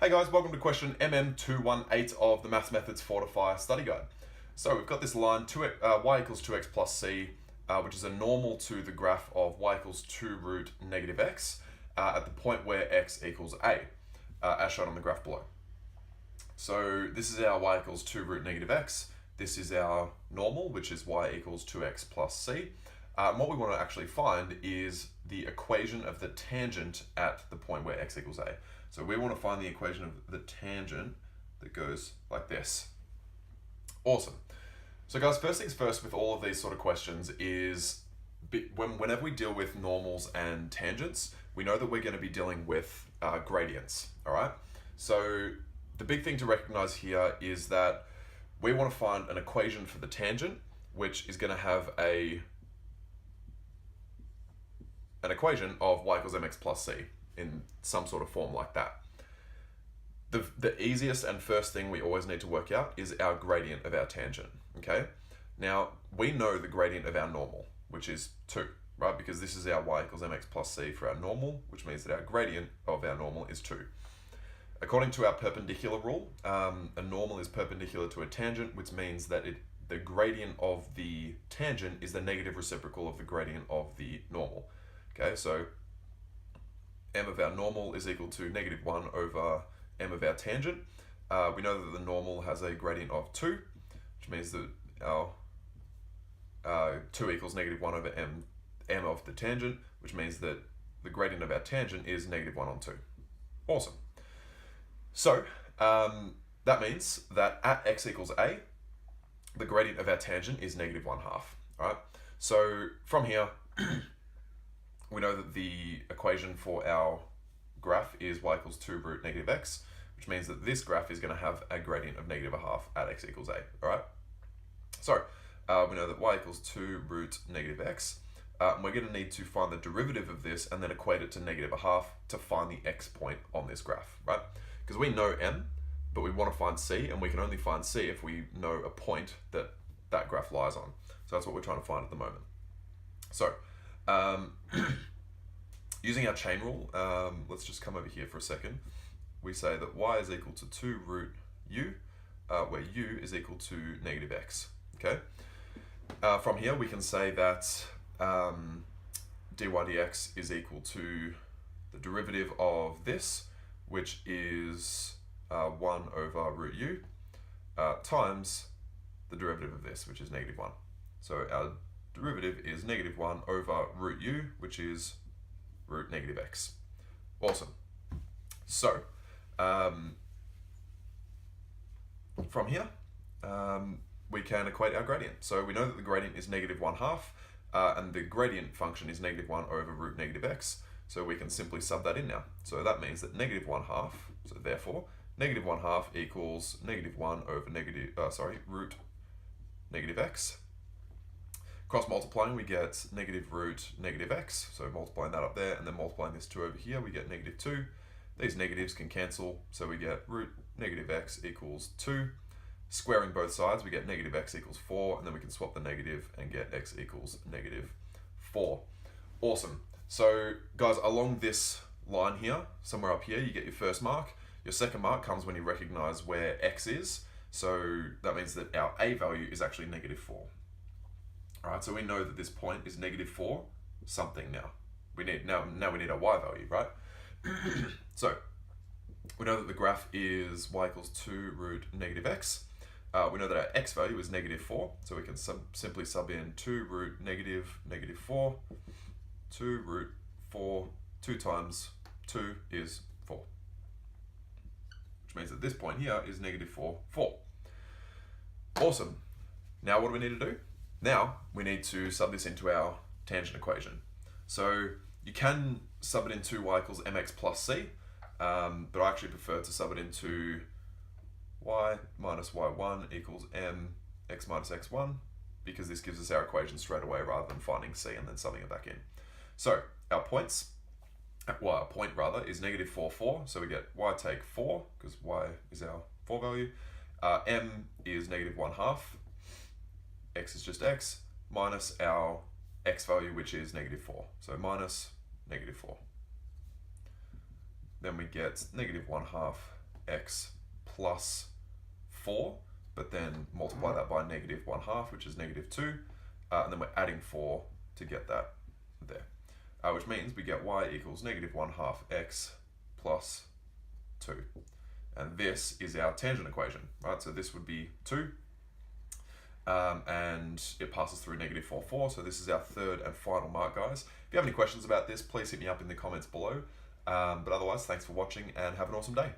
Hey guys, welcome to question MM218 of the Maths Methods Fortify study guide. So we've got this line y equals 2x plus c, which is a normal to the graph of y equals 2 root negative x at the point where x equals a, as shown on the graph below. So this is our y equals 2 root negative x. This is our normal, which is y equals 2x plus c. And what we want to actually find is the equation of the tangent at the point where x equals a. So we want to find the equation of the tangent that goes like this. Awesome. So guys, first things first with all of these sort of questions is whenever we deal with normals and tangents, we know that we're going to be dealing with gradients, all right? So the big thing to recognize here is that we want to find an equation for the tangent, which is going to have an equation of y equals mx plus c in some sort of form like that. The easiest and first thing we always need to work out is our gradient of our tangent, okay? Now, we know the gradient of our normal, which is 2, right? Because this is our y equals mx plus c for our normal, which means that our gradient of our normal is 2. According to our perpendicular rule, a normal is perpendicular to a tangent, which means that the gradient of the tangent is the negative reciprocal of the gradient of the normal. Okay, so m of our normal is equal to negative 1 over m of our tangent. We know that the normal has a gradient of 2, which means that our 2 equals negative 1 over m of the tangent, which means that the gradient of our tangent is negative 1 on 2. Awesome. So that means that at x equals a, the gradient of our tangent is negative 1/2. All right. So from here, we know that the equation for our graph is y equals 2 root negative x, which means that this graph is going to have a gradient of negative 1/2 at x equals a. All right. So we know that y equals 2 root negative x. We're going to need to find the derivative of this and then equate it to negative 1/2 to find the x point on this graph, right? Because we know m, but we want to find c, and we can only find c if we know a point that that graph lies on. So that's what we're trying to find at the moment. So using our chain rule, let's just come over here for a second. We say that y is equal to 2 root u, where u is equal to negative x, okay? From here, we can say that dy dx is equal to the derivative of this, which is 1 over root u, times the derivative of this, which is negative 1. So our derivative is negative 1 over root u, which is root negative x. Awesome. So from here, we can equate our gradient. So we know that the gradient is negative 1/2, and the gradient function is negative 1 over root negative x. So we can simply sub that in now. So that means that negative 1/2, so therefore, negative 1/2 equals negative 1 over root negative x. Cross multiplying, we get negative root negative x. So multiplying that up there and then multiplying this 2 over here, we get negative 2. These negatives can cancel, so we get root negative x equals 2. Squaring both sides, we get negative x equals 4, and then we can swap the negative and get x equals negative 4. Awesome. So guys, along this line here, somewhere up here, you get your first mark. Your second mark comes when you recognize where x is. So that means that our a value is actually negative 4. All right, so we know that this point is negative 4 something now. Now we need our y value, right? So we know that the graph is y equals 2 root negative x. We know that our x value is negative 4, so we can simply sub in 2 root negative 4, 2 root 4, 2 times 2 is 4. Which means that this point here is negative 4. Awesome. Now what do we need to do? Now we need to sub this into our tangent equation. So you can sub it into y equals mx plus c, but I actually prefer to sub it into y minus y1 equals mx minus x1, because this gives us our equation straight away rather than finding c and then subbing it back in. So our points, our point rather, is negative 4, 4. So we get y take 4, because y is our 4 value. M is negative 1/2. X is just x, minus our x value, which is negative 4. So minus negative 4. Then we get negative 1/2 x plus 4, but then multiply that by negative 1/2, which is negative 2, and then we're adding 4 to get that there, which means we get y equals negative 1/2 x plus 2. And this is our tangent equation, right? So this would be 2, and it passes through negative 4, 4. So this is our third and final mark, guys. If you have any questions about this, please hit me up in the comments below. But otherwise, thanks for watching and have an awesome day.